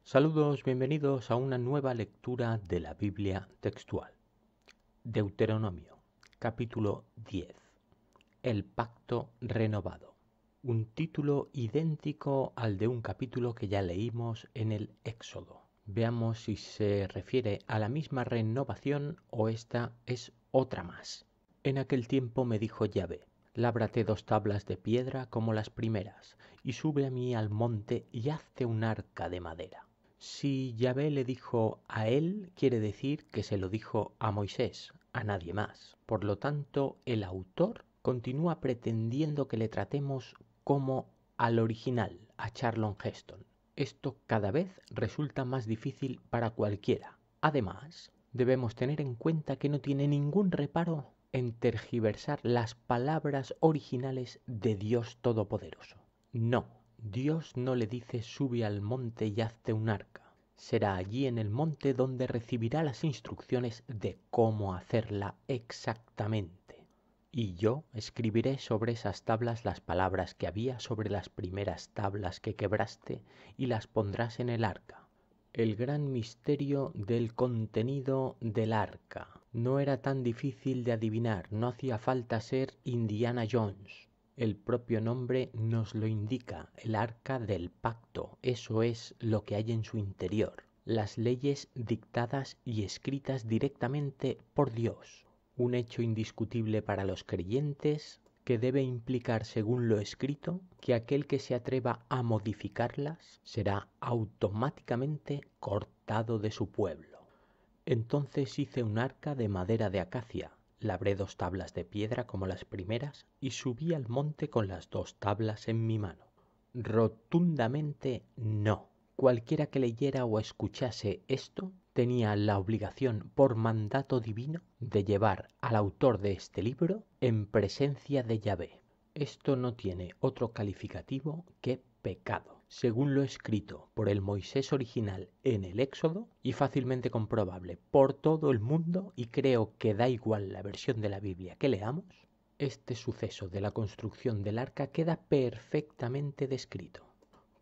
Saludos, bienvenidos a una nueva lectura de la Biblia textual. Deuteronomio, capítulo 10. El pacto renovado. Un título idéntico al de un capítulo que ya leímos en el Éxodo. Veamos si se refiere a la misma renovación o esta es otra más. En aquel tiempo me dijo Yahvé: lábrate 2 tablas de piedra como las primeras, y sube a mí al monte y hazte un arca de madera. Si Yahvé le dijo a él, quiere decir que se lo dijo a Moisés, a nadie más. Por lo tanto, el autor continúa pretendiendo que le tratemos como al original, a Charlton Heston. Esto cada vez resulta más difícil para cualquiera. Además, debemos tener en cuenta que no tiene ningún reparo en tergiversar las palabras originales de Dios Todopoderoso. No. Dios no le dice sube al monte y hazte un arca. Será allí en el monte donde recibirá las instrucciones de cómo hacerla exactamente. Y yo escribiré sobre esas tablas las palabras que había sobre las primeras tablas que quebraste y las pondrás en el arca. El gran misterio del contenido del arca no era tan difícil de adivinar, no hacía falta ser Indiana Jones. El propio nombre nos lo indica, el arca del pacto, eso es lo que hay en su interior, las leyes dictadas y escritas directamente por Dios, un hecho indiscutible para los creyentes que debe implicar, según lo escrito, que aquel que se atreva a modificarlas será automáticamente cortado de su pueblo. Entonces hice un arca de madera de acacia. Labré 2 tablas de piedra como las primeras y subí al monte con las 2 tablas en mi mano. Rotundamente no. Cualquiera que leyera o escuchase esto tenía la obligación por mandato divino de llevar al autor de este libro en presencia de Yahvé. Esto no tiene otro calificativo que pecado, según lo escrito por el Moisés original en el Éxodo y fácilmente comprobable por todo el mundo, y creo que da igual la versión de la Biblia que leamos. Este suceso de la construcción del arca queda perfectamente descrito.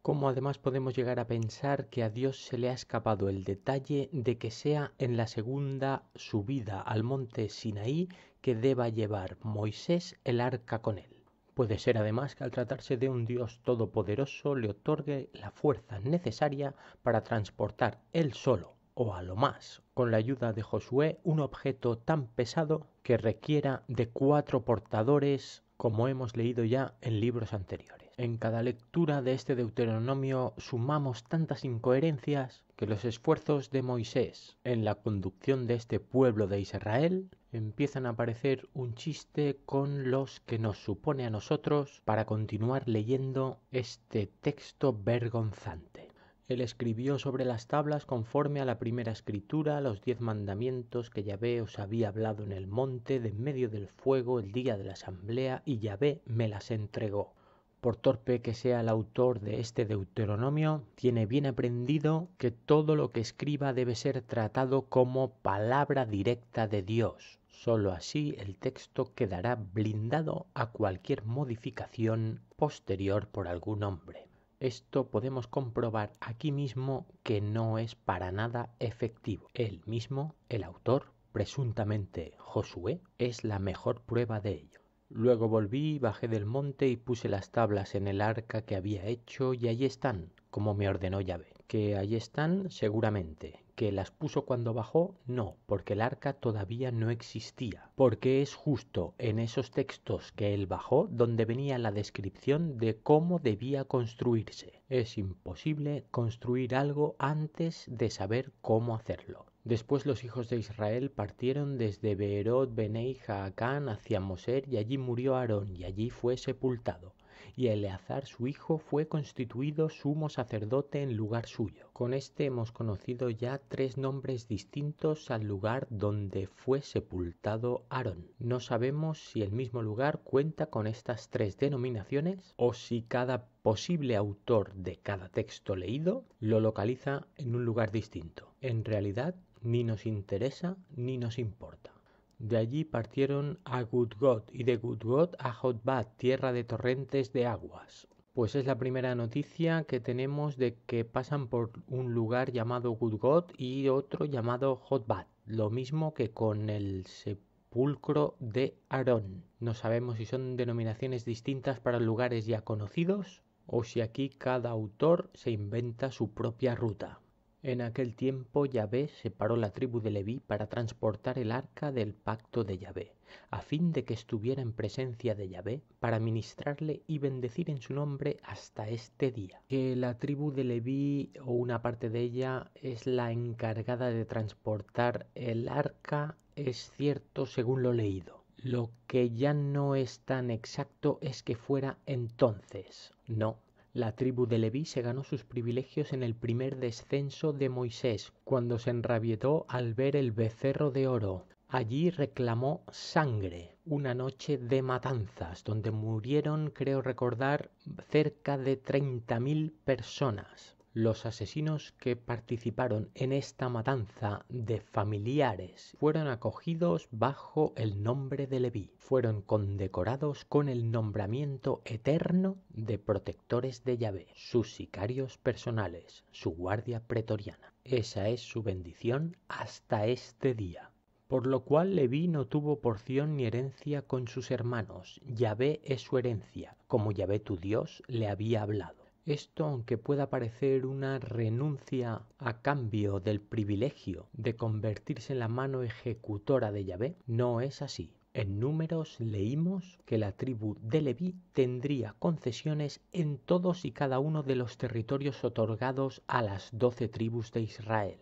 Como además podemos llegar a pensar que a Dios se le ha escapado el detalle de que sea en la segunda subida al monte Sinaí que deba llevar Moisés el arca con él. Puede ser además que al tratarse de un Dios todopoderoso le otorgue la fuerza necesaria para transportar él solo, o a lo más, con la ayuda de Josué, un objeto tan pesado que requiera de 4 portadores, como hemos leído ya en libros anteriores. En cada lectura de este Deuteronomio sumamos tantas incoherencias que los esfuerzos de Moisés en la conducción de este pueblo de Israel empiezan a aparecer un chiste con los que nos supone a nosotros para continuar leyendo este texto vergonzante. Él escribió sobre las tablas conforme a la primera escritura los 10 mandamientos que Yahvé os había hablado en el monte de en medio del fuego el día de la asamblea, y Yahvé me las entregó. Por torpe que sea el autor de este Deuteronomio, tiene bien aprendido que todo lo que escriba debe ser tratado como palabra directa de Dios. Solo así el texto quedará blindado a cualquier modificación posterior por algún hombre. Esto podemos comprobar aquí mismo que no es para nada efectivo. Él mismo, el autor, presuntamente Josué, es la mejor prueba de ello. Luego volví, bajé del monte y puse las tablas en el arca que había hecho, y allí están, como me ordenó Yahvé. Que allí están, seguramente. Que las puso cuando bajó, no, porque el arca todavía no existía. Porque es justo en esos textos que él bajó donde venía la descripción de cómo debía construirse. Es imposible construir algo antes de saber cómo hacerlo. Después los hijos de Israel partieron desde Beerot Benei Jaacán hacia Moser, y allí murió Aarón, y allí fue sepultado. Y Eleazar su hijo fue constituido sumo sacerdote en lugar suyo. Con este hemos conocido ya 3 nombres distintos al lugar donde fue sepultado Aarón. No sabemos si el mismo lugar cuenta con estas 3 denominaciones o si cada posible autor de cada texto leído lo localiza en un lugar distinto. En realidad, ni nos interesa ni nos importa. De allí partieron a Gudgod, y de Gudgod a Jotbat, tierra de torrentes de aguas. Pues es la primera noticia que tenemos de que pasan por un lugar llamado Gudgot y otro llamado Jotbat, lo mismo que con el sepulcro de Aarón. No sabemos si son denominaciones distintas para lugares ya conocidos o si aquí cada autor se inventa su propia ruta. En aquel tiempo Yahvé separó la tribu de Leví para transportar el arca del pacto de Yahvé, a fin de que estuviera en presencia de Yahvé para ministrarle y bendecir en su nombre hasta este día. Que la tribu de Leví o una parte de ella es la encargada de transportar el arca es cierto según lo leído. Lo que ya no es tan exacto es que fuera entonces, no. La tribu de Leví se ganó sus privilegios en el primer descenso de Moisés, cuando se enrabietó al ver el becerro de oro. Allí reclamó sangre, una noche de matanzas, donde murieron, creo recordar, cerca de 30.000 personas. Los asesinos que participaron en esta matanza de familiares fueron acogidos bajo el nombre de Leví. Fueron condecorados con el nombramiento eterno de protectores de Yahvé, sus sicarios personales, su guardia pretoriana. Esa es su bendición hasta este día. Por lo cual Leví no tuvo porción ni herencia con sus hermanos. Yahvé es su herencia, como Yahvé tu Dios le había hablado. Esto, aunque pueda parecer una renuncia a cambio del privilegio de convertirse en la mano ejecutora de Yahvé, no es así. En Números leímos que la tribu de Leví tendría concesiones en todos y cada uno de los territorios otorgados a las 12 tribus de Israel.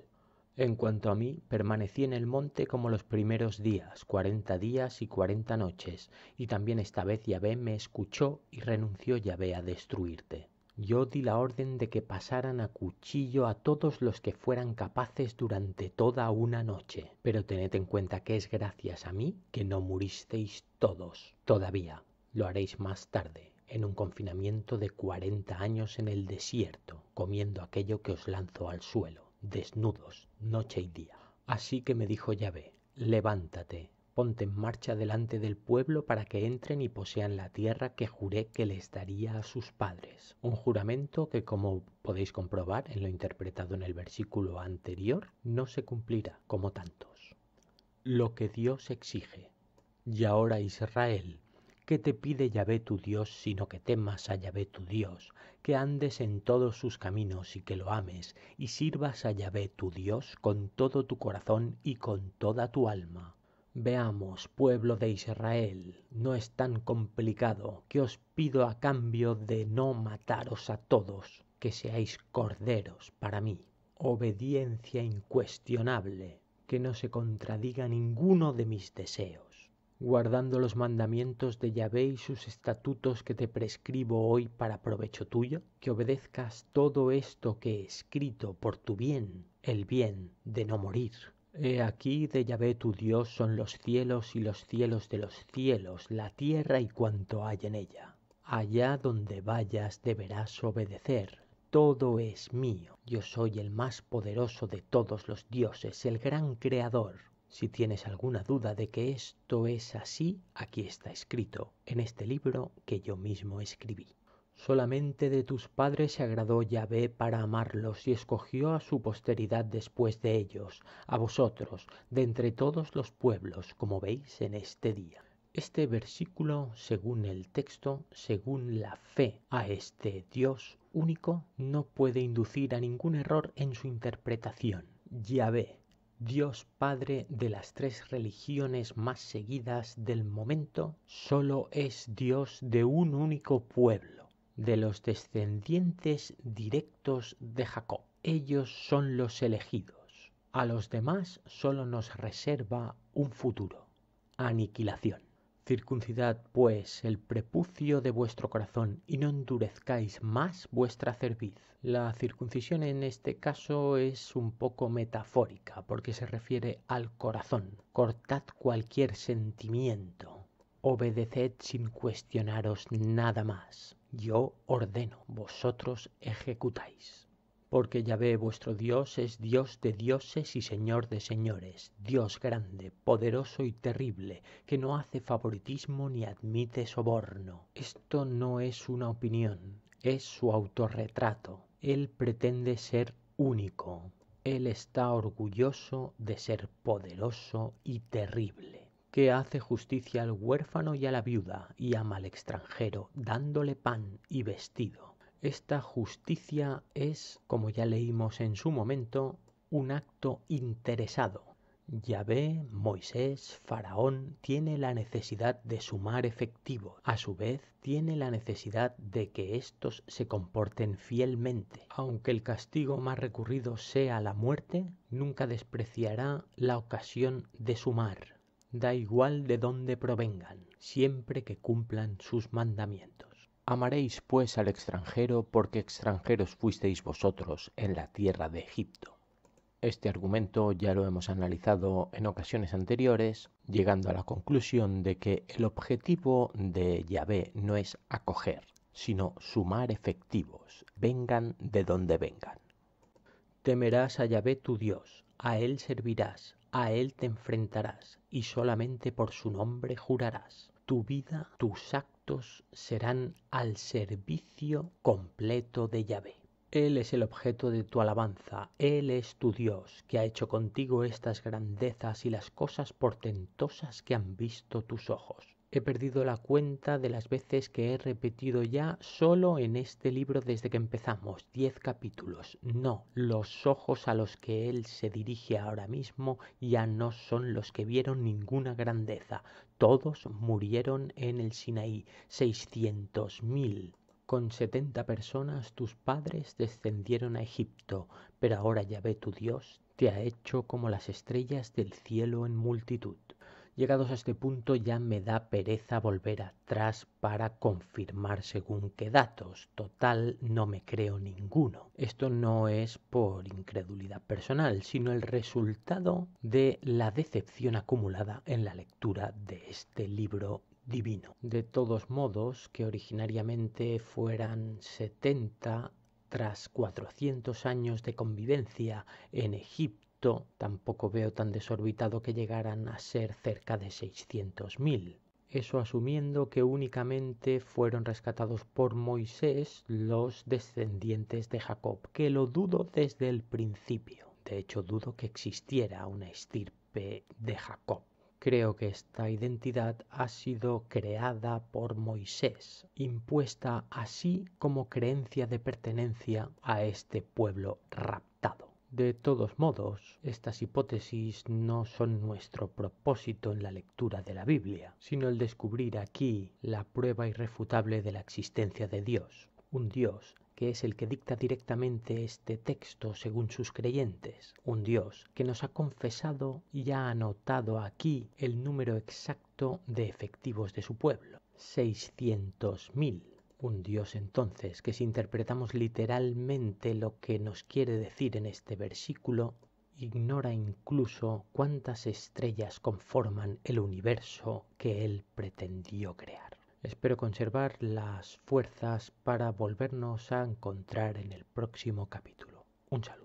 En cuanto a mí, permanecí en el monte como los primeros días, 40 días y 40 noches, y también esta vez Yahvé me escuchó y renunció Yahvé a destruirte. Yo di la orden de que pasaran a cuchillo a todos los que fueran capaces durante toda una noche, pero tened en cuenta que es gracias a mí que no muristeis todos. Todavía lo haréis más tarde, en un confinamiento de 40 años en el desierto, comiendo aquello que os lanzo al suelo, desnudos, noche y día. Así que me dijo Yahvé, levántate, ponte en marcha delante del pueblo para que entren y posean la tierra que juré que les daría a sus padres. Un juramento que, como podéis comprobar en lo interpretado en el versículo anterior, no se cumplirá como tantos. Lo que Dios exige. Y ahora, Israel, ¿qué te pide Yahvé tu Dios sino que temas a Yahvé tu Dios, que andes en todos sus caminos y que lo ames, y sirvas a Yahvé tu Dios con todo tu corazón y con toda tu alma? Veamos, pueblo de Israel, no es tan complicado. ¿Qué os pido a cambio de no mataros a todos? Que seáis corderos para mí. Obediencia incuestionable, que no se contradiga ninguno de mis deseos. Guardando los mandamientos de Yahvé y sus estatutos que te prescribo hoy para provecho tuyo, que obedezcas todo esto que he escrito por tu bien, el bien de no morir. He aquí de Yahvé tu Dios son los cielos y los cielos de los cielos, la tierra y cuanto hay en ella. Allá donde vayas deberás obedecer. Todo es mío. Yo soy el más poderoso de todos los dioses, el gran creador. Si tienes alguna duda de que esto es así, aquí está escrito, en este libro que yo mismo escribí. Solamente de tus padres se agradó Yahvé para amarlos y escogió a su posteridad después de ellos, a vosotros, de entre todos los pueblos, como veis en este día. Este versículo, según el texto, según la fe a este Dios único, no puede inducir a ningún error en su interpretación. Yahvé, Dios Padre de las 3 religiones más seguidas del momento, solo es Dios de un único pueblo, de los descendientes directos de Jacob. Ellos son los elegidos. A los demás solo nos reserva un futuro, aniquilación. Circuncidad, pues, el prepucio de vuestro corazón, y no endurezcáis más vuestra cerviz. La circuncisión en este caso es un poco metafórica, porque se refiere al corazón. Cortad cualquier sentimiento. Obedeced sin cuestionaros nada más. Yo ordeno, vosotros ejecutáis. Porque Yahvé vuestro Dios es Dios de dioses y Señor de señores, Dios grande, poderoso y terrible, que no hace favoritismo ni admite soborno. Esto no es una opinión, es su autorretrato. Él pretende ser único. Él está orgulloso de ser poderoso y terrible, que hace justicia al huérfano y a la viuda y ama al extranjero, dándole pan y vestido. Esta justicia es, como ya leímos en su momento, un acto interesado. Yahvé, Moisés, Faraón tiene la necesidad de sumar efectivos. A su vez, tiene la necesidad de que éstos se comporten fielmente. Aunque el castigo más recurrido sea la muerte, nunca despreciará la ocasión de sumar. Da igual de dónde provengan, siempre que cumplan sus mandamientos. Amaréis pues al extranjero, porque extranjeros fuisteis vosotros en la tierra de Egipto. Este argumento ya lo hemos analizado en ocasiones anteriores, llegando a la conclusión de que el objetivo de Yahvé no es acoger, sino sumar efectivos, vengan de donde vengan. Temerás a Yahvé tu Dios, a él servirás, a él te enfrentarás, y solamente por su nombre jurarás. Tu vida, tus actos serán al servicio completo de Yahvé. Él es el objeto de tu alabanza, Él es tu Dios, que ha hecho contigo estas grandezas y las cosas portentosas que han visto tus ojos. He perdido la cuenta de las veces que he repetido ya solo en este libro desde que empezamos, 10 capítulos. No, los ojos a los que Él se dirige ahora mismo ya no son los que vieron ninguna grandeza. Todos murieron en el Sinaí, 600.000. Con 70 personas tus padres descendieron a Egipto, pero ahora Yahvé tu Dios te ha hecho como las estrellas del cielo en multitud. Llegados a este punto ya me da pereza volver atrás para confirmar según qué datos. Total, no me creo ninguno. Esto no es por incredulidad personal, sino el resultado de la decepción acumulada en la lectura de este libro divino. De todos modos, que originariamente fueran 70 tras 400 años de convivencia en Egipto, tampoco veo tan desorbitado que llegaran a ser cerca de 600.000. Eso asumiendo que únicamente fueron rescatados por Moisés los descendientes de Jacob, que lo dudo desde el principio. De hecho, dudo que existiera una estirpe de Jacob. Creo que esta identidad ha sido creada por Moisés, impuesta así como creencia de pertenencia a este pueblo raptado. De todos modos, estas hipótesis no son nuestro propósito en la lectura de la Biblia, sino el descubrir aquí la prueba irrefutable de la existencia de Dios, un Dios que es el que dicta directamente este texto según sus creyentes, un Dios que nos ha confesado y ha anotado aquí el número exacto de efectivos de su pueblo, 600.000. Un Dios entonces que si interpretamos literalmente lo que nos quiere decir en este versículo, ignora incluso cuántas estrellas conforman el universo que Él pretendió crear. Espero conservar las fuerzas para volvernos a encontrar en el próximo capítulo. Un saludo.